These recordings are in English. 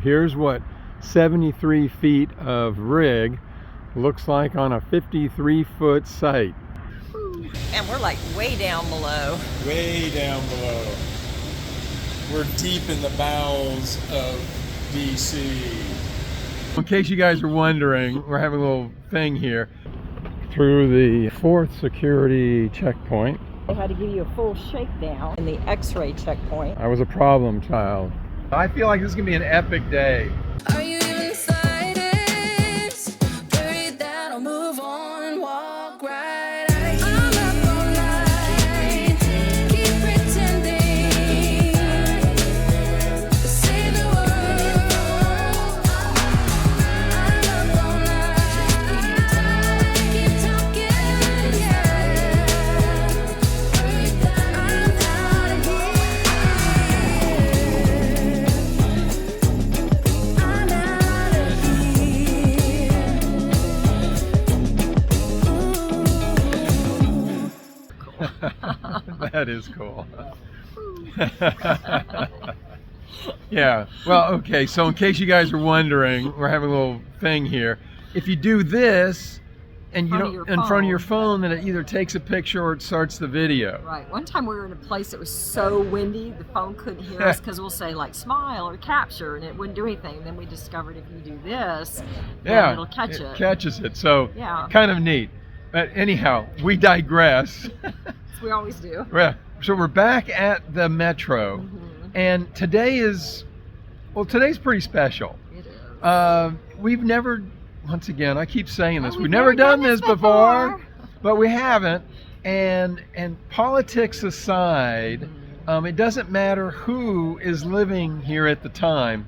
Here's what 73 feet of rig looks like on a 53-foot site. And we're like way down below. Way down below. We're deep in the bowels of DC. In case you guys are wondering, we're having a little thing here through the 4th security checkpoint. They had to give you a full shakedown in the X-ray checkpoint. I was a problem child. I feel like this is gonna be an epic day. Are you even excited? Bury that or move on and walk right out. I'm up all night, keep pretending, save the world. I'm up all night, keep talking, yeah. I'm out of here. That is cool. Yeah, well, okay, so in case you guys are wondering, we're having a little thing here. If you do this and you don't in front of your phone, then it either takes a picture or it starts the video. Right. One time we were in a place that was so windy, the phone couldn't hear us because we'll say like smile or capture and it wouldn't do anything. And then we discovered if you do this, then it'll catch it. Catches it. So yeah, kind of neat. But anyhow, we digress. We always do. Yeah. So we're back at the Metro, and today is, well, today's pretty special. It is. We've never, once again, I keep saying this, we've never done this before, but we haven't. And politics aside, it doesn't matter who is living here at the time.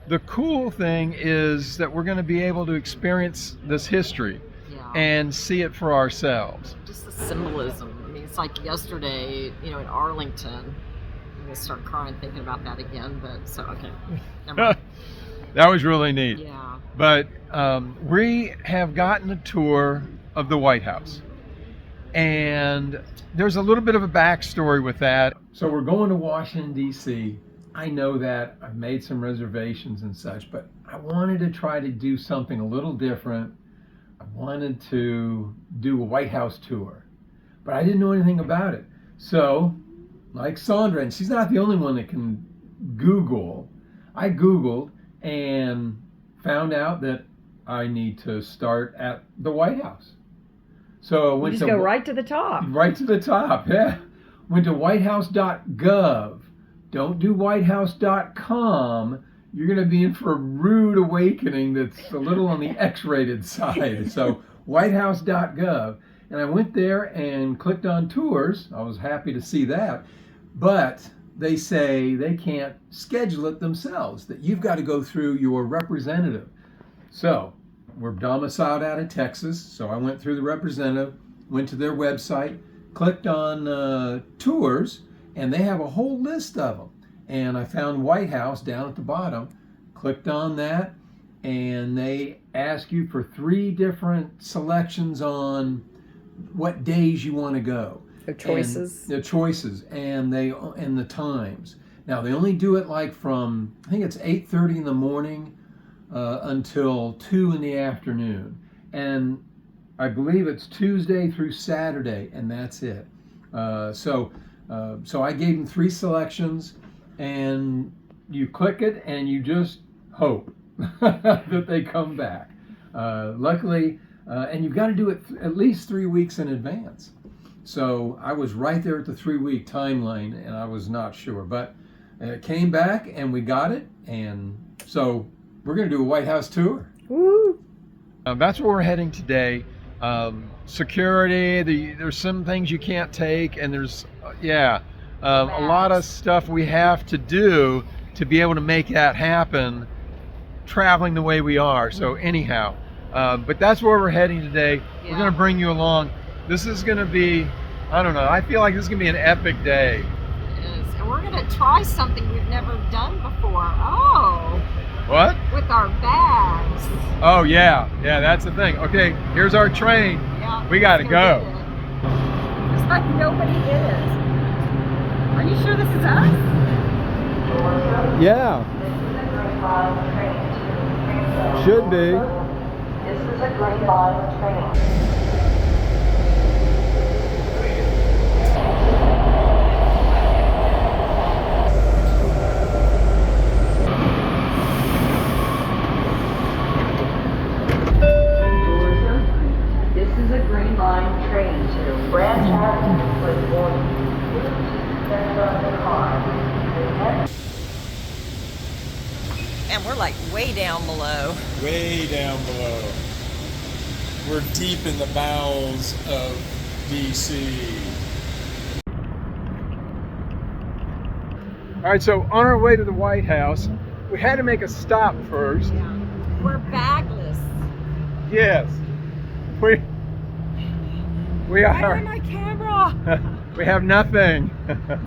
The cool thing is that we're going to be able to experience this history and see it for ourselves. Just the symbolism. I mean, it's like yesterday, you know, in Arlington. I'm going to start crying thinking about that again, but so, okay. Never mind. That was really neat. Yeah. But we have gotten a tour of the White House. And there's a little bit of a backstory with that. So we're going to Washington, D.C. I know that. I've made some reservations and such, but I wanted to try to do something a little different. I wanted to do a White House tour, but I didn't know anything about it. So, like Sandra, and she's not the only one that can Google, I Googled and found out that I need to start at the White House. So I went to go right to the top. Right to the top, yeah. Went to whitehouse.gov. Don't do whitehouse.com. You're going to be in for a rude awakening that's a little on the X-rated side. So whitehouse.gov. And I went there and clicked on tours. I was happy to see that. But they say they can't schedule it themselves, that you've got to go through your representative. So we're domiciled out of Texas. So I went through the representative, went to their website, clicked on tours, and they have a whole list of them. And I found White House down at the bottom, clicked on that, and they ask you for 3 different selections on what days you want to go. The choices. And the choices and the times. Now they only do it like from, I think it's 8:30 in the morning until 2 in the afternoon. And I believe it's Tuesday through Saturday, and that's it. So I gave them 3 selections. And you click it and you just hope that they come back. Luckily, and you've got to do it at least 3 weeks in advance. So I was right there at the 3-week timeline and I was not sure. But it came back and we got it. And so we're going to do a White House tour. Woo! That's where we're heading today. Security, there's some things you can't take, and there's, a lot of stuff we have to do to be able to make that happen, traveling the way we are. So anyhow, but that's where we're heading today. We're going to bring you along. This is going to be, I don't know, I feel like this is going to be an epic day. It is. And we're going to try something we've never done before. Oh. What? With our bags. Oh, yeah. Yeah, that's the thing. Okay, here's our train. Yeah, we got to go. There's like nobody in it. Are you sure this is us? Yeah. line train to Should be. This is a Green Line train. This is a Green Line train to Branch Avenue with warning. Stand on the car. And we're like way down below. Way down below. We're deep in the bowels of DC. All right, so on our way to the White House, we had to make a stop first. Yeah. We're bagless. Yes, we Where are. my camera? We have nothing.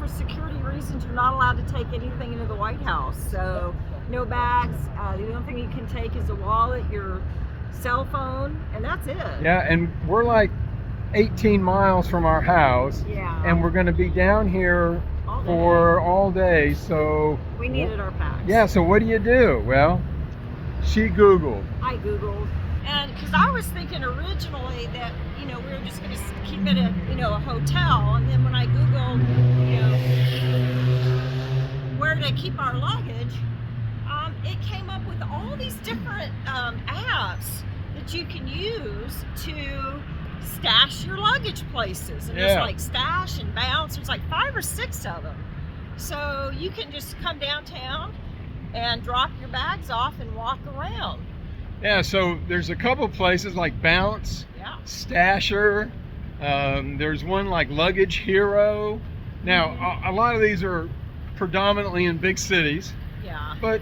For security reasons, you're not allowed to take anything into the White House. So no bags. The only thing you can take is a wallet, your cell phone, and that's it. Yeah, and we're like 18 miles from our house. Yeah. And we're going to be down here All day. for all day. So We needed our packs. yeah. So what do? Well, she Googled. I Googled, and because I was thinking originally that, you know, we were just going to keep it at, you know, a hotel, and then when I Googled, you know, where to keep our luggage, it came up with all these different apps that you can use to stash your luggage places. And there's Yeah. like Stash and Bounce. There's like 5 or 6 of them. So you can just come downtown and drop your bags off and walk around. Yeah. So there's a couple places like Bounce, Yeah. Stasher. There's one like Luggage Hero. Now a lot of these are predominantly in big cities, Yeah. but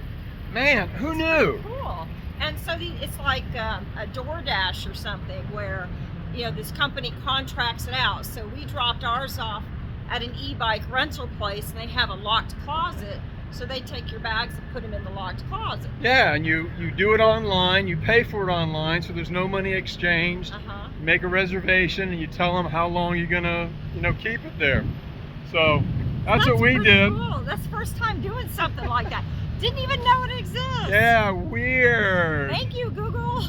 man, who knew? Cool. And so it's like a DoorDash or something where, you know, this company contracts it out. So we dropped ours off at an e-bike rental place, and they have a locked closet. So they take your bags and put them in the locked closet. Yeah, and you do it online. You pay for it online, so there's no money exchanged. Uh-huh. You make a reservation, and you tell them how long you're gonna, you know, keep it there. So that's what we pretty did. Cool. That's the first time doing something like that. Didn't even know it exists. Yeah, weird. Thank you, Google.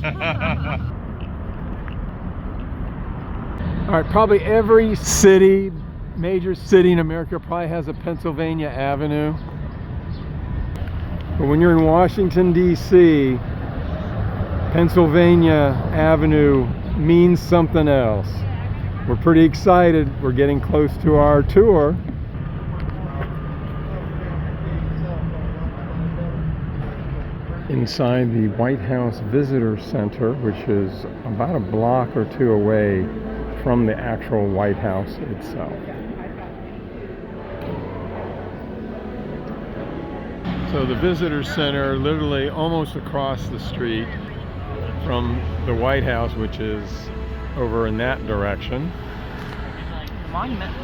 All right, probably every city, major city in America probably has a Pennsylvania Avenue. But when you're in Washington, D.C., Pennsylvania Avenue means something else. We're pretty excited. We're getting close to our tour. Inside the White House Visitor Center, which is about a block or two away from the actual White House itself. So the Visitor Center, literally almost across the street from the White House, which is over in that direction. Monument.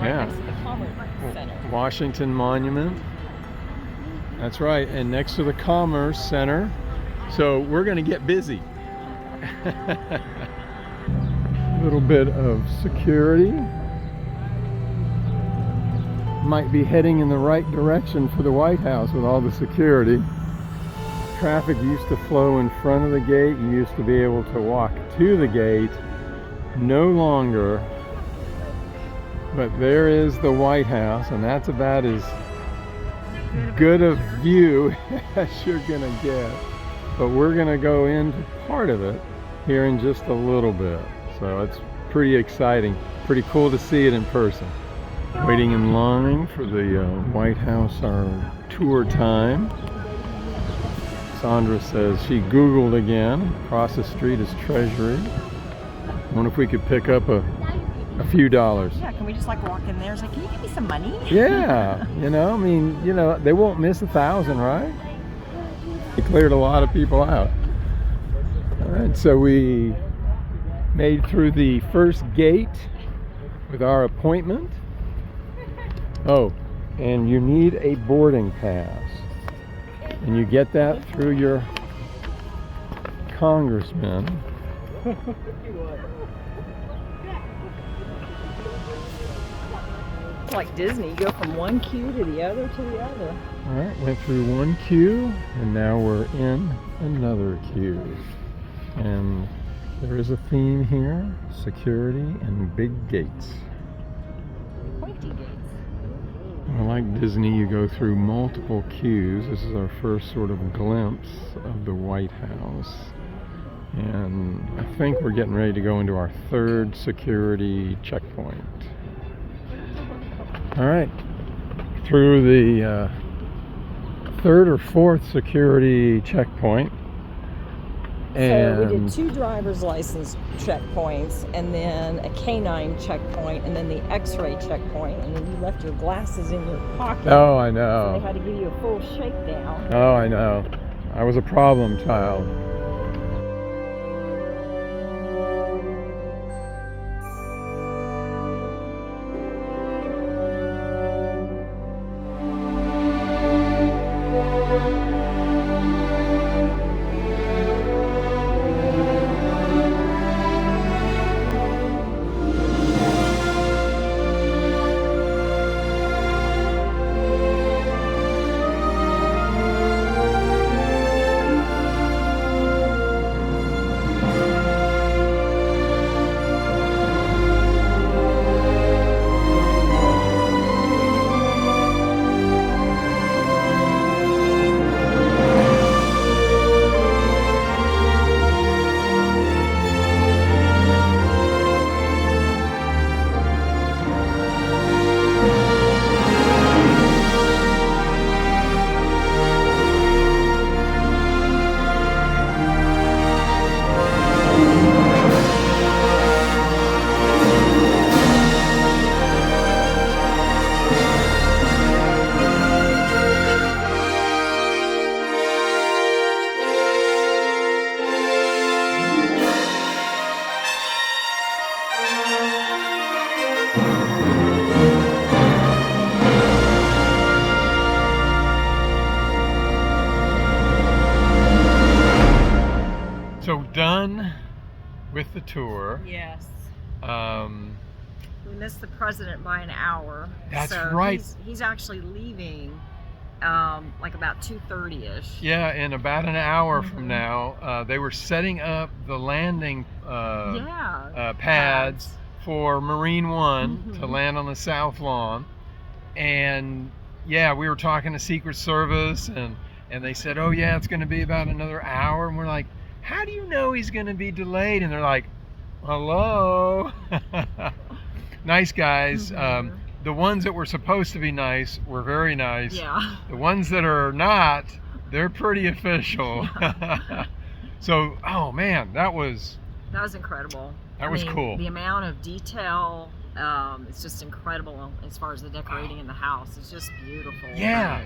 Yeah. Center. Washington Monument. That's right, and next to the Commerce Center. So we're going to get busy. A little bit of security. Might be heading in the right direction for the White House with all the security. Traffic used to flow in front of the gate. You used to be able to walk to the gate. No longer. But there is the White House, and that's about as good a view as you're gonna get. But we're gonna go into part of it here in just a little bit. So it's pretty exciting. Pretty cool to see it in person. Waiting in line for the White House, our tour time. Sandra says she Googled again. Across the street is Treasury. I wonder if we could pick up a few dollars. Yeah, can we just like walk in there? It's like, can you give me some money? Yeah, you know, I mean, you know, they won't miss 1,000, right? They cleared a lot of people out. All right, so we made through the first gate with our appointment. Oh, and you need a boarding pass. And you get that through your congressman. like Disney. You go from one queue to the other to the other. All right, went through one queue, and now we're in another queue. And there is a theme here: security and big gates. Pointy gates. Well, like Disney, you go through multiple queues. This is our first sort of glimpse of the White House. And I think we're getting ready to go into our third security checkpoint. All right, through the third or fourth security checkpoint. And So we did 2 driver's license checkpoints, and then a canine checkpoint, and then the x-ray checkpoint, and then you left your glasses in your pocket. Oh, I So they know. had to give you a full shakedown. Oh, I know. I was a problem child. So done with the tour. Yes. Um, We missed the president by an hour. That's so right. He's actually leaving like about 2:30ish. yeah, in about an hour from Mhm. now, they were setting up the landing Yeah. pads for Marine One to Mhm. land on the South Lawn. And yeah, we were talking to Secret Service, and they said, oh yeah, it's going to be about another hour. And we're like, how do you know he's going to be delayed? And they're like, hello. Nice guys. Mhm. The ones that were supposed to be nice were very nice. Yeah. The ones that are not, they're pretty official. So, oh man, that was incredible. That was cool. The amount of detail, it's just incredible as far as the decorating in the house. It's just beautiful. Yeah.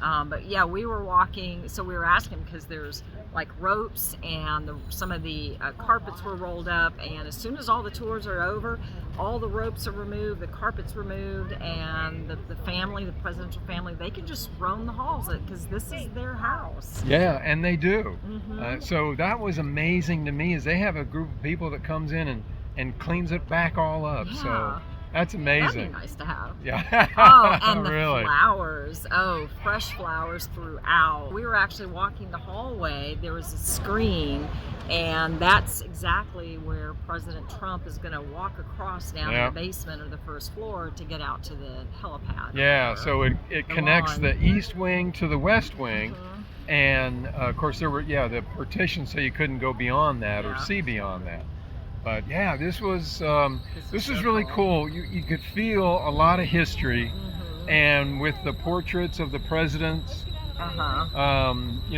But yeah, we were walking, so we were asking because there's like ropes, and some of the carpets were rolled up, and as soon as all the tours are over, all the ropes are removed, the carpet's removed, and the family, the presidential family, they can just roam the halls because this is their house. Yeah, and they do. Mhm. So that was amazing to me, is they have a group of people that comes in and cleans it back all up. Yeah. So that's amazing. That'd be nice to have. Yeah. Oh, and the really. flowers. Oh, fresh flowers throughout. We were actually walking the hallway. There was a screen, and that's exactly where President Trump is going to walk across down Yeah. in the basement or the first floor to get out to the helipad. Yeah, or so it the connects lawn. the east wing to the west wing. Mhm. And of course there were the partitions, so you couldn't go beyond that or Yeah. see beyond that. But yeah, this was This is so really cool. cool. You could feel a lot of history, Mhm. and with the portraits of the presidents, Uh-huh.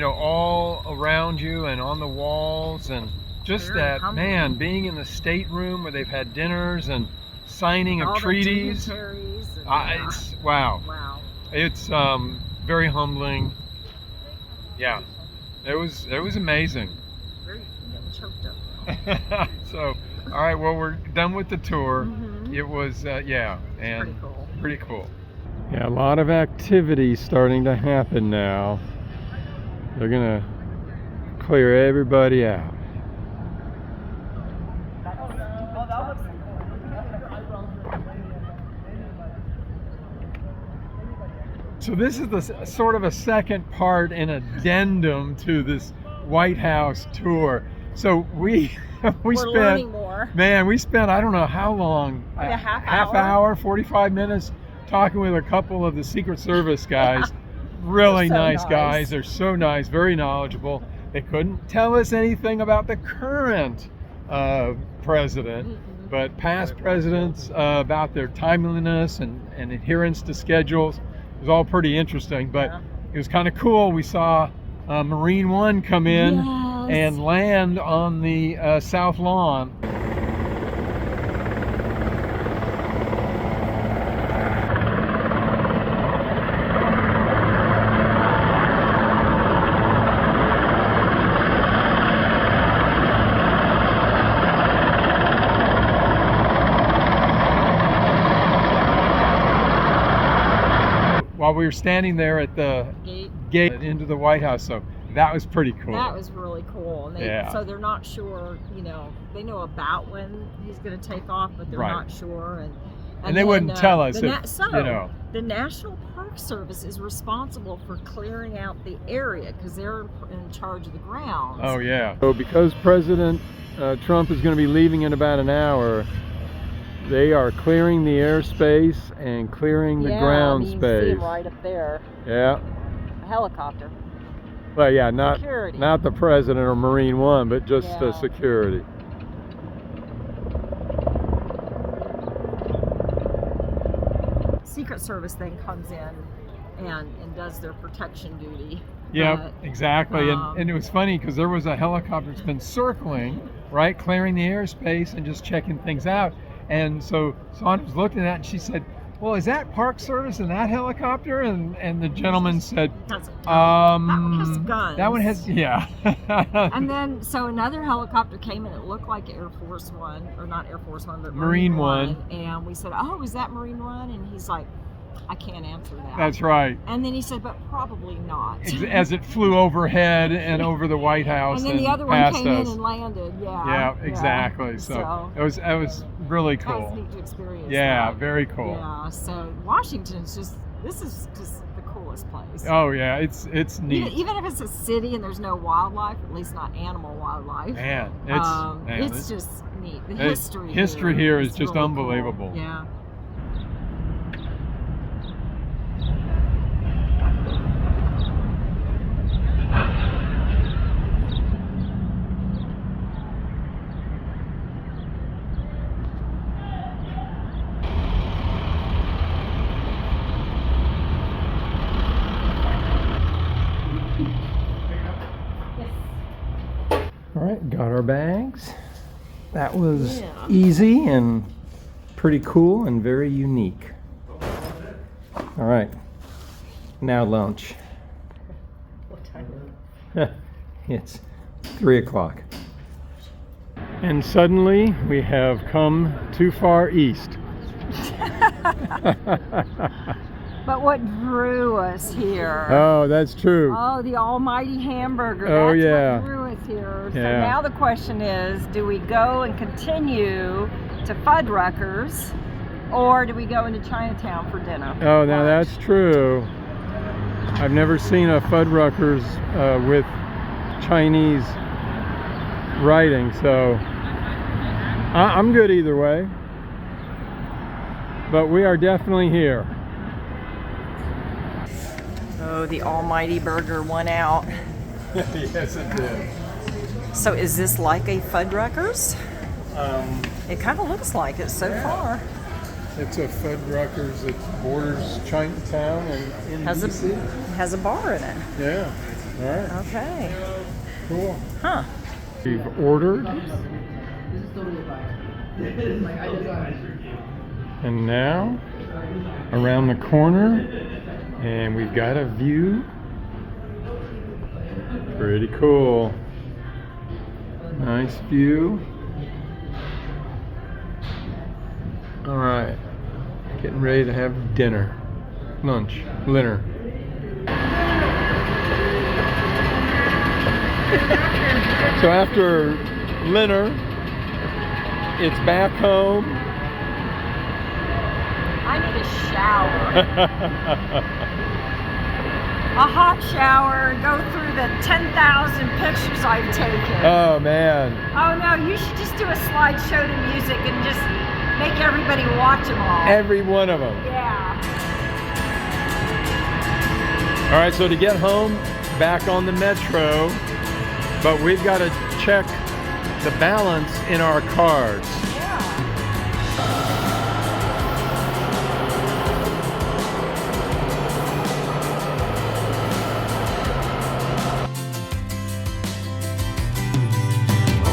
all around you and on the walls, and just Very that humbling. man being in the stateroom where they've had dinners and signing of All the treaties. dignitaries and, It's wow. wow. It's very humbling. Yeah, it was amazing. Very getting choked up. So, all right, well, we're done with the tour. Mhm. It was, and Pretty cool. pretty cool. Yeah, a lot of activity starting to happen now. They're gonna clear everybody out. So this is the sort of a second part, an addendum to this White House tour. So we We're spent, learning more. man, we spent I don't know how long, Like a half hour, 45 minutes talking with a couple of the Secret Service guys. Really They're so nice nice. guys. They're so nice, very knowledgeable. They couldn't tell us anything about the current president, but past presidents, about their timeliness and adherence to schedules. It was all pretty interesting, but Yeah. it was kind of cool. We saw Marine One come in Yes. and land on the South Lawn. While we were standing there at the gate into the White House, so that was pretty cool. That was really cool. And Yeah. So they're not sure, you know, they know about when he's going to take off, but they're Right. not sure. And they wouldn't tell us the if, so you know. the National Park Service is responsible for clearing out the area because they're in charge of the grounds. Oh yeah. So because President Trump is going to be leaving in about an hour, they are clearing the airspace and clearing the ground You see space. him right up there, Yeah. a helicopter. Well, yeah, not Security. not the president or Marine One, but just Yeah. security. Secret Service then comes in and does their protection duty. Yeah, But, exactly. um, And it was funny because there was a helicopter that's been circling, right, clearing the airspace and just checking things out. And so Sandra was looking at it and she said, "Well, is that Park Service in that helicopter?" And the gentleman said, doesn't "Um, that one has guns. That one has, yeah." And then, so another helicopter came and it looked like Air Force One, or not Air Force One, but Marine One. And we said, "Oh, is that Marine One?" And he's like, "I can't answer that." That's right. And then he said, "But probably not." As it flew overhead and over the White House And then the other one past came us. in and landed. Yeah. Yeah, exactly. So it was really That was cool. neat to experience. Yeah, that. very cool. Yeah. So Washington's this is just the coolest place. Oh yeah, it's neat. Even if it's a city and there's no wildlife, at least not animal wildlife. Man, It's just neat. The history here is just really cool. unbelievable. Yeah. All right, got our bags. That was easy and pretty cool and very unique. All right, now lunch. What time is it? It's 3 o'clock. And suddenly we have come too far east. But what drew us here? Oh, that's true. Oh, the almighty hamburger. Oh, That's yeah. what drew us here. So Yeah. now the question is, do we go and continue to Fuddruckers, or do we go into Chinatown for dinner? Oh, now that's true. I've never seen a Fuddruckers with Chinese writing, so I'm good either way. But we are definitely here. Oh, the almighty burger won out. Yes, it did. So is this like a Fuddruckers? It kind of looks like it so far. It's a Fuddruckers that borders Chinatown and in Has DC. has a bar in it. Yeah. All right. Okay. Cool. Huh. We've ordered. And now, around the corner, and we've got a view. Pretty cool. Nice view. All right, getting ready to have dinner, lunch, dinner. So after dinner, it's back home. I need a shower. a hot shower and go through the 10,000 pictures I've taken. Oh man. Oh no, you should just do a slideshow to music and just make everybody watch them all. Every one of them. Yeah. All right, so to get home, back on the metro, but we've got to check the balance in our cards.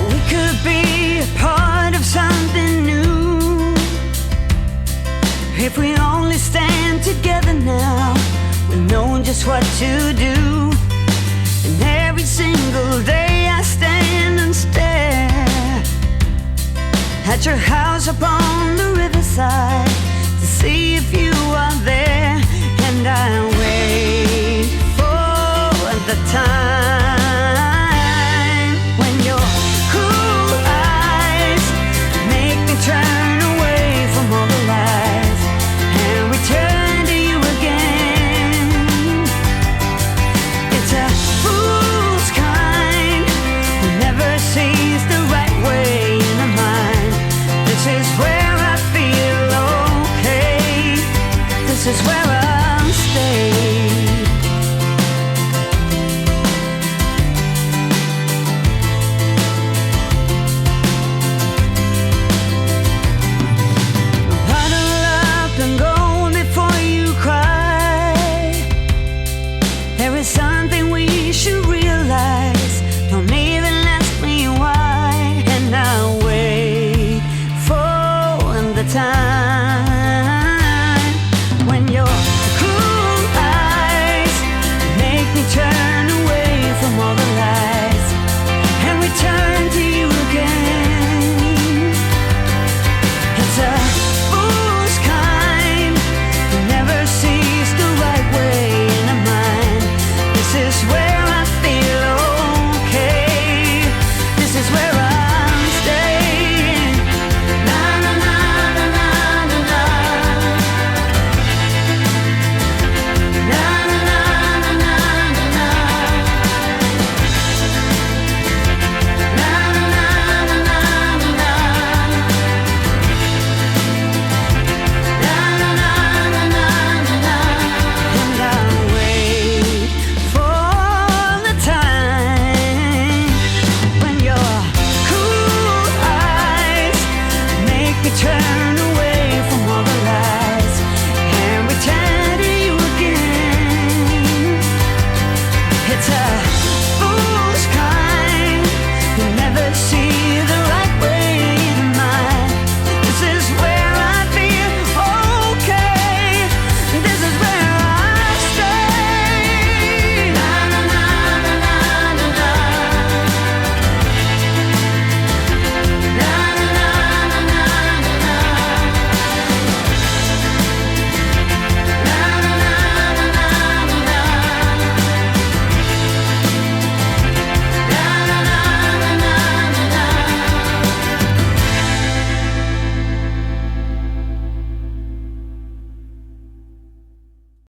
We could be a part of something new if we only stand together now. We know just what to do. And every single day I stand and stare at your house upon the riverside to see if you are there. And I wait for the time when your cool eyes make me turn away from all the lies and return to you again. It's a fool's kind who never sees the right way in a mind. This is where I feel okay. This is where I'll stay. Huddle up and go before you cry. There is something we should realize.